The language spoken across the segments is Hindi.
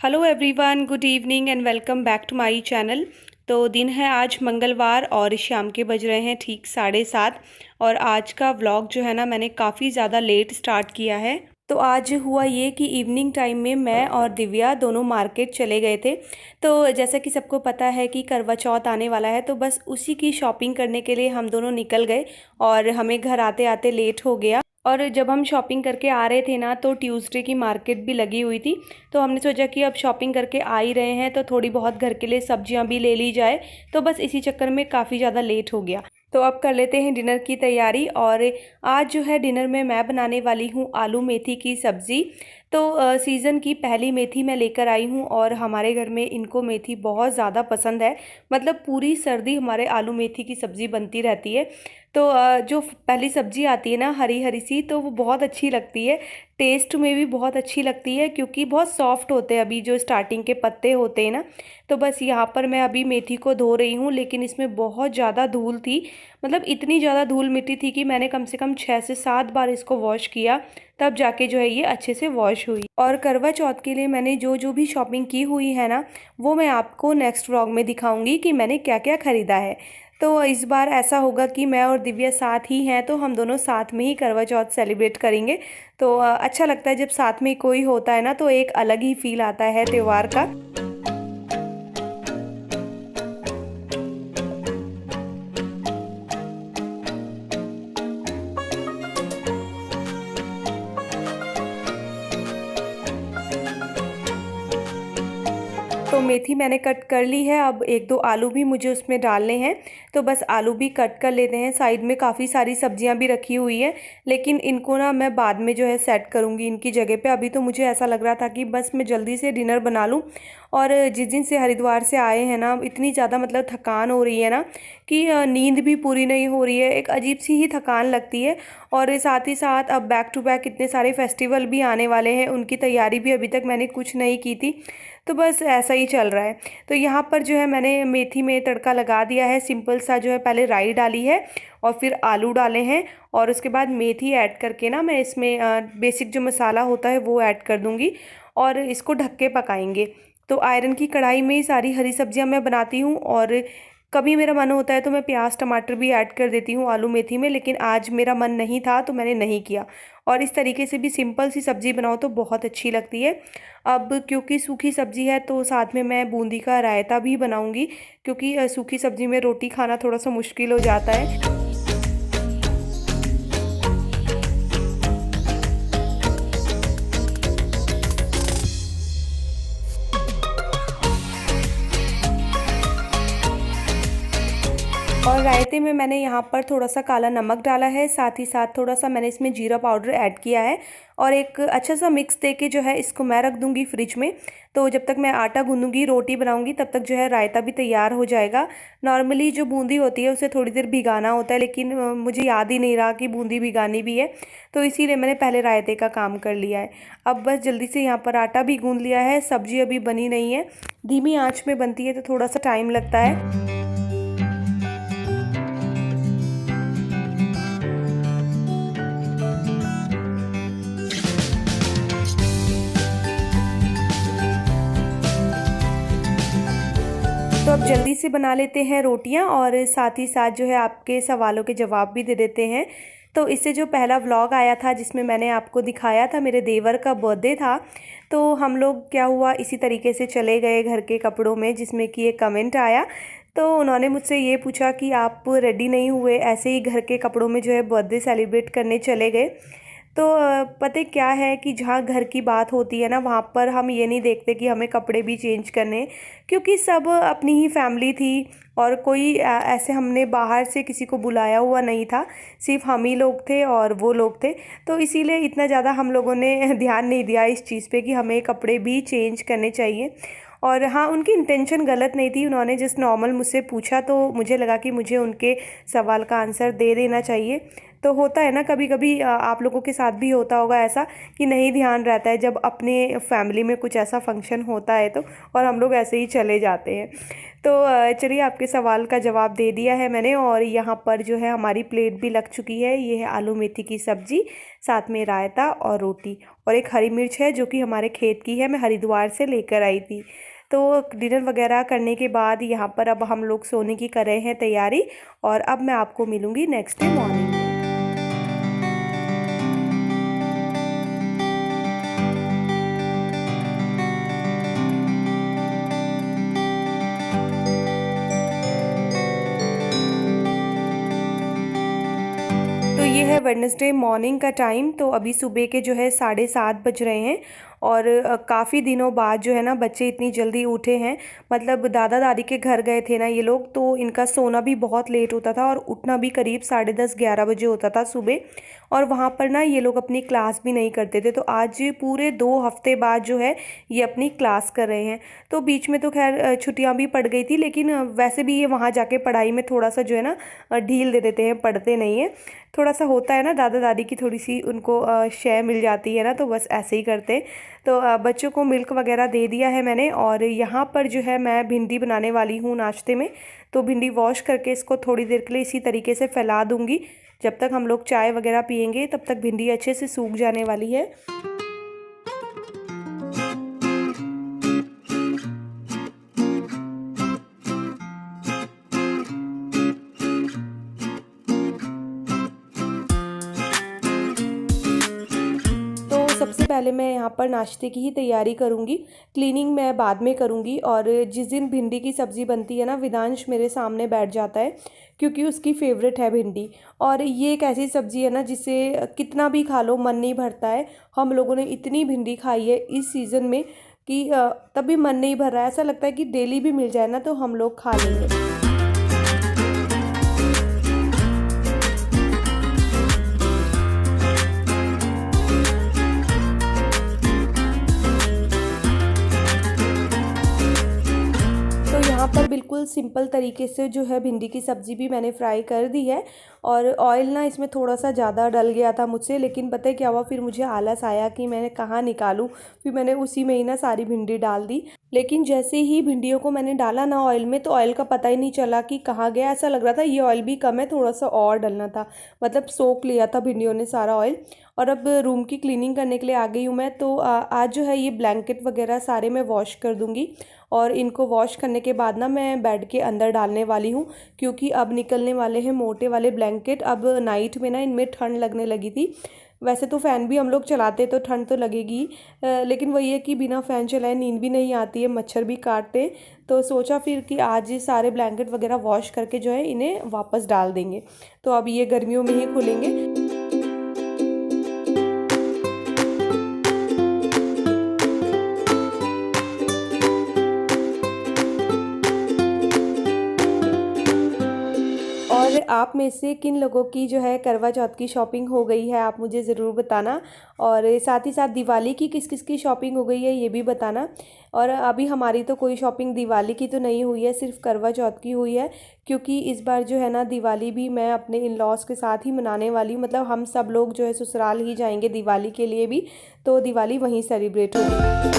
Hello everyone, good evening and welcome back to my channel. तो दिन है आज मंगलवार और शाम के बज रहे हैं ठीक 7:30। और आज का व्लॉग जो है ना, मैंने काफ़ी ज़्यादा लेट स्टार्ट किया है। तो आज हुआ ये कि इवनिंग टाइम में मैं और दिव्या दोनों मार्केट चले गए थे। तो जैसा कि सबको पता है कि करवा चौथ आने वाला है, तो बस उसी की शॉपिंग करने के लिए हम दोनों निकल गए और हमें घर आते आते लेट हो गया। और जब हम शॉपिंग करके आ रहे थे ना, तो ट्यूसडे की मार्केट भी लगी हुई थी। तो हमने सोचा कि अब शॉपिंग करके आ ही रहे हैं तो थोड़ी बहुत घर के लिए सब्जियां भी ले ली जाए। तो बस इसी चक्कर में काफ़ी ज़्यादा लेट हो गया। तो अब कर लेते हैं डिनर की तैयारी। और आज जो है डिनर में मैं बनाने वाली हूँ आलू मेथी की सब्ज़ी। तो सीज़न की पहली मेथी मैं लेकर आई हूँ और हमारे घर में इनको मेथी बहुत ज़्यादा पसंद है। मतलब पूरी सर्दी हमारे आलू मेथी की सब्ज़ी बनती रहती है। तो जो पहली सब्ज़ी आती है ना, हरी हरी सी, तो वो बहुत अच्छी लगती है। टेस्ट में भी बहुत अच्छी लगती है क्योंकि बहुत सॉफ्ट होते हैं अभी जो स्टार्टिंग के पत्ते होते हैं ना। तो बस यहाँ पर मैं अभी मेथी को धो रही हूँ, लेकिन इसमें बहुत ज़्यादा धूल थी। मतलब इतनी ज़्यादा धूल मिट्टी थी कि मैंने कम से कम 6 से 7 बार इसको वॉश किया, तब जाके जो है ये अच्छे से वॉश हुई। और करवा चौथ के लिए मैंने जो जो भी शॉपिंग की हुई है ना, वो मैं आपको नेक्स्ट व्लॉग में दिखाऊंगी कि मैंने क्या क्या ख़रीदा है। तो इस बार ऐसा होगा कि मैं और दिव्या साथ ही हैं, तो हम दोनों साथ में ही करवा चौथ सेलिब्रेट करेंगे। तो अच्छा लगता है जब साथ में कोई होता है ना, तो एक अलग ही फील आता है त्यौहार का। तो मेथी मैंने कट कर ली है। अब एक दो आलू भी मुझे उसमें डालने हैं, तो बस आलू भी कट कर लेते हैं। साइड में काफ़ी सारी सब्जियां भी रखी हुई है, लेकिन इनको ना मैं बाद में जो है सेट करूंगी इनकी जगह पे। अभी तो मुझे ऐसा लग रहा था कि बस मैं जल्दी से डिनर बना लूं। और जिस दिन से हरिद्वार से आए हैं ना, इतनी ज़्यादा मतलब थकान हो रही है ना कि नींद भी पूरी नहीं हो रही है, एक अजीब सी ही थकान लगती है। और साथ ही साथ अब बैक टू बैक इतने सारे फेस्टिवल भी आने वाले हैं, उनकी तैयारी भी अभी तक मैंने कुछ नहीं की थी। तो बस ऐसा ही चल रहा है। तो यहाँ पर जो है मैंने मेथी में तड़का लगा दिया है। सिंपल सा जो है, पहले राई डाली है और फिर आलू डाले हैं, और उसके बाद मेथी ऐड करके ना मैं इसमें बेसिक जो मसाला होता है वो ऐड कर दूँगी और इसको ढक के पकाएंगे। तो आयरन की कढ़ाई में ही सारी हरी सब्जियां मैं बनाती हूँ, और कभी मेरा मन होता है तो मैं प्याज टमाटर भी ऐड कर देती हूँ आलू मेथी में, लेकिन आज मेरा मन नहीं था तो मैंने नहीं किया। और इस तरीके से भी सिंपल सी सब्ज़ी बनाओ तो बहुत अच्छी लगती है। अब क्योंकि सूखी सब्ज़ी है तो साथ में मैं बूंदी का रायता भी बनाऊंगी, क्योंकि सूखी सब्ज़ी में रोटी खाना थोड़ा सा मुश्किल हो जाता है। और रायते में मैंने यहाँ पर थोड़ा सा काला नमक डाला है, साथ ही साथ थोड़ा सा मैंने इसमें जीरा पाउडर ऐड किया है। और एक अच्छा सा मिक्स देके जो है इसको मैं रख दूँगी फ्रिज में। तो जब तक मैं आटा गूंदूंगी, रोटी बनाऊंगी, तब तक जो है रायता भी तैयार हो जाएगा। नॉर्मली जो बूंदी होती है उसे थोड़ी देर भिगाना होता है, लेकिन मुझे याद ही नहीं रहा कि बूंदी भिगानी भी है, तो इसीलिए मैंने पहले रायते का काम कर लिया है। अब बस जल्दी से यहाँ पर आटा भी गूंद लिया है। सब्जी अभी बनी नहीं है, धीमी आँच में बनती है तो थोड़ा सा टाइम लगता है। तो अब जल्दी से बना लेते हैं रोटियां, और साथ ही साथ जो है आपके सवालों के जवाब भी दे देते हैं। तो इससे जो पहला व्लॉग आया था जिसमें मैंने आपको दिखाया था, मेरे देवर का बर्थडे था, तो हम लोग क्या हुआ, इसी तरीके से चले गए घर के कपड़ों में, जिसमें कि एक कमेंट आया। तो उन्होंने मुझसे ये पूछा कि आप रेडी नहीं हुए, ऐसे ही घर के कपड़ों में जो है बर्थडे सेलिब्रेट करने चले गए। तो पता क्या है कि जहाँ घर की बात होती है ना, वहाँ पर हम ये नहीं देखते कि हमें कपड़े भी चेंज करने, क्योंकि सब अपनी ही फैमिली थी और कोई ऐसे हमने बाहर से किसी को बुलाया हुआ नहीं था। सिर्फ हम ही लोग थे और वो लोग थे। तो इसीलिए इतना ज़्यादा हम लोगों ने ध्यान नहीं दिया इस चीज़ पे कि हमें कपड़े भी चेंज करने चाहिए। और हाँ, उनकी इंटेंशन गलत नहीं थी, उन्होंने जस्ट नॉर्मल मुझसे पूछा, तो मुझे लगा कि मुझे उनके सवाल का आंसर दे देना चाहिए। तो होता है ना कभी कभी आप लोगों के साथ भी होता होगा ऐसा कि नहीं ध्यान रहता है जब अपने फैमिली में कुछ ऐसा फंक्शन होता है तो, और हम लोग ऐसे ही चले जाते हैं। तो चलिए आपके सवाल का जवाब दे दिया है मैंने। और यहाँ पर जो है हमारी प्लेट भी लग चुकी है। ये है आलू मेथी की सब्ज़ी, साथ में रायता और रोटी, और एक हरी मिर्च है जो कि हमारे खेत की है, मैं हरिद्वार से लेकर आई थी। तो डिनर वगैरह करने के बाद यहाँ पर अब हम लोग सोने की कर रहे हैं तैयारी, और अब मैं आपको मिलूँगी नेक्स्ट डे मॉर्निंग में। तो ये है वेडनेसडे मॉर्निंग का टाइम। तो अभी सुबह के जो है 7:30 बज रहे हैं, और काफ़ी दिनों बाद जो है ना बच्चे इतनी जल्दी उठे हैं। मतलब दादा दादी के घर गए थे ना ये लोग, तो इनका सोना भी बहुत लेट होता था और उठना भी करीब 10:30-11 बजे होता था सुबह। और वहाँ पर ना ये लोग अपनी क्लास भी नहीं करते थे। तो आज पूरे 2 हफ्ते बाद जो है ये अपनी क्लास कर रहे हैं। तो बीच में तो खैर छुट्टियाँ भी पड़ गई थी, लेकिन वैसे भी ये वहाँ जाके पढ़ाई में थोड़ा सा जो है ना ढील दे देते हैं, पढ़ते नहीं हैं। थोड़ा सा होता है ना, दादा दादी की थोड़ी सी उनको शय मिल जाती है ना, तो बस ऐसे ही करते हैं। तो बच्चों को मिल्क वगैरह दे दिया है मैंने। और यहाँ पर जो है मैं भिंडी बनाने वाली हूँ नाश्ते में। तो भिंडी वॉश करके इसको थोड़ी देर के लिए इसी तरीके से फैला दूँगी। जब तक हम लोग चाय वगैरह पियेंगे तब तक भिंडी अच्छे से सूख जाने वाली है। सबसे पहले मैं यहाँ पर नाश्ते की ही तैयारी करूँगी, क्लीनिंग मैं बाद में करूँगी। और जिस दिन भिंडी की सब्ज़ी बनती है ना, विदांश मेरे सामने बैठ जाता है क्योंकि उसकी फेवरेट है भिंडी। और ये एक ऐसी सब्ज़ी है ना जिसे कितना भी खा लो मन नहीं भरता है। हम लोगों ने इतनी भिंडी खाई है इस सीज़न में कि तब भी मन नहीं भर रहा है। ऐसा लगता है कि डेली भी मिल जाए ना तो हम लोग खा लेंगे। यहाँ पर बिल्कुल सिंपल तरीके से जो है भिंडी की सब्ज़ी भी मैंने फ्राई कर दी है। और ऑयल ना इसमें थोड़ा सा ज़्यादा डल गया था मुझसे, लेकिन पता है क्या हुआ, फिर मुझे आलस आया कि मैंने कहाँ निकालूं। फिर मैंने उसी में ही ना सारी भिंडी डाल दी। लेकिन जैसे ही भिंडियों को मैंने डाला ना ऑयल में, तो ऑयल का पता ही नहीं चला कि कहाँ गया। ऐसा लग रहा था ये ऑयल भी कम है, थोड़ा सा और डलना था। मतलब सोख लिया था भिंडियों ने सारा ऑयल। और अब रूम की क्लीनिंग करने के लिए आ गई हूँ मैं। तो आज जो है ये ब्लैंकेट वगैरह सारे मैं वॉश कर दूँगी। और इनको वॉश करने के बाद ना मैं बेड के अंदर डालने वाली हूँ, क्योंकि अब निकलने वाले हैं मोटे वाले ब्लैंकेट। अब नाइट में ना इनमें ठंड लगने लगी थी। वैसे तो फ़ैन भी हम लोग चलाते तो ठंड तो लगेगी, लेकिन वही है कि बिना फ़ैन चलाए नींद भी नहीं आती है, मच्छर भी काटते हैं। तो सोचा फिर कि आज ये सारे ब्लैंकेट वगैरह वॉश करके जो है इन्हें वापस डाल देंगे। तो अब ये गर्मियों में ही खुलेंगे। और आप में से किन लोगों की जो है करवा चौथ की शॉपिंग हो गई है, आप मुझे ज़रूर बताना। और साथ ही साथ दिवाली की किस किस की शॉपिंग हो गई है ये भी बताना। और अभी हमारी तो कोई शॉपिंग दिवाली की तो नहीं हुई है, सिर्फ करवा चौथ की हुई है। क्योंकि इस बार जो है ना दिवाली भी मैं अपने इन लॉज़ के साथ ही मनाने वाली हूँ। मतलब हम सब लोग जो है ससुराल ही जाएंगे दिवाली के लिए भी, तो दिवाली वहीं सेलिब्रेट होगी।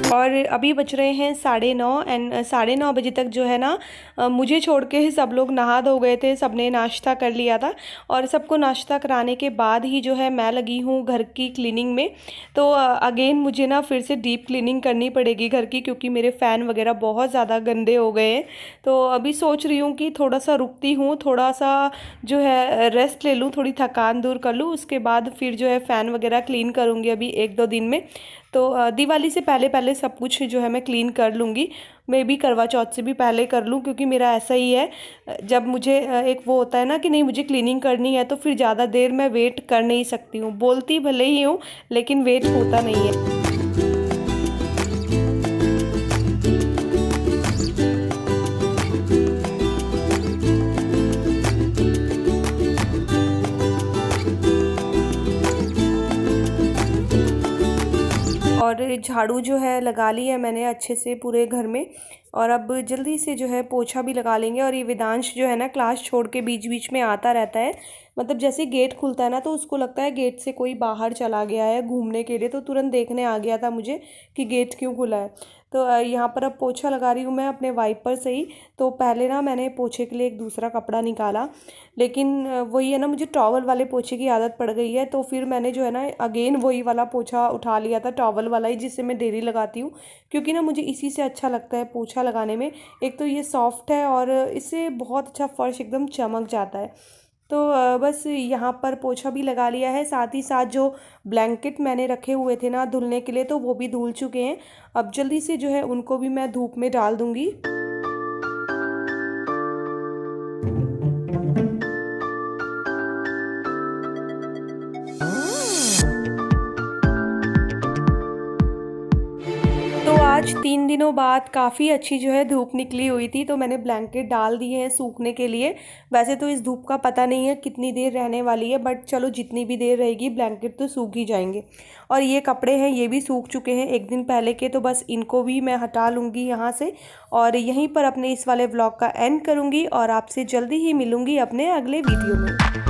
और अभी बज रहे हैं 9:30 एंड 9:30 बजे तक जो है ना मुझे छोड़ के सब लोग नहा धो गए थे, सबने नाश्ता कर लिया था। और सबको नाश्ता कराने के बाद ही जो है मैं लगी हूँ घर की क्लीनिंग में। तो अगेन मुझे ना फिर से डीप क्लीनिंग करनी पड़ेगी घर की, क्योंकि मेरे फ़ैन वगैरह बहुत ज़्यादा गंदे हो गए हैं। तो अभी सोच रही हूँ कि थोड़ा सा रुकती हूँ, थोड़ा सा जो है रेस्ट ले लूँ, थोड़ी थकान दूर कर लूँ, उसके बाद फिर जो है फ़ैन वगैरह क्लीन करूँगी अभी 1-2 दिन में। तो दिवाली से पहले पहले सब कुछ जो है मैं क्लीन कर लूँगी। मैं भी करवा चौथ से भी पहले कर लूँ, क्योंकि मेरा ऐसा ही है, जब मुझे एक वो होता है ना कि नहीं मुझे क्लीनिंग करनी है, तो फिर ज़्यादा देर मैं वेट कर नहीं सकती हूँ। बोलती भले ही हूँ लेकिन वेट होता नहीं है। और झाड़ू जो है लगा ली है मैंने अच्छे से पूरे घर में। और अब जल्दी से जो है पोछा भी लगा लेंगे। और ये वेदांश जो है ना क्लास छोड़ के बीच बीच में आता रहता है। मतलब जैसे गेट खुलता है ना तो उसको लगता है गेट से कोई बाहर चला गया है घूमने के लिए, तो तुरंत देखने आ गया था मुझे कि गेट क्यों खुला है। तो यहाँ पर अब पोछा लगा रही हूँ मैं अपने वाइपर से ही। तो पहले ना मैंने पोछे के लिए एक दूसरा कपड़ा निकाला, लेकिन वही है ना, मुझे टॉवल वाले पोछे की आदत पड़ गई है। तो फिर मैंने जो है ना अगेन वही वाला पोछा उठा लिया था, टॉवल वाला ही, जिससे मैं डेली लगाती हूँ। क्योंकि ना मुझे इसी से अच्छा लगता है पोछा लगाने में। एक तो ये सॉफ्ट है और इससे बहुत अच्छा फर्श एकदम चमक जाता है। तो बस यहाँ पर पोछा भी लगा लिया है। साथ ही साथ जो ब्लैंकेट मैंने रखे हुए थे ना धुलने के लिए, तो वो भी धुल चुके हैं। अब जल्दी से जो है उनको भी मैं धूप में डाल दूँगी। तो आज 3 दिनों बाद काफ़ी अच्छी जो है धूप निकली हुई थी, तो मैंने ब्लैंकेट डाल दिए हैं सूखने के लिए। वैसे तो इस धूप का पता नहीं है कितनी देर रहने वाली है, बट चलो जितनी भी देर रहेगी ब्लैंकेट तो सूख ही जाएंगे। और ये कपड़े हैं ये भी सूख चुके हैं एक दिन पहले के, तो बस इनको भी मैं हटा लूँगी यहाँ से। और यहीं पर अपने इस वाले व्लॉग का एंड करूँगी और आपसे जल्दी ही मिलूँगी अपने अगले वीडियो में।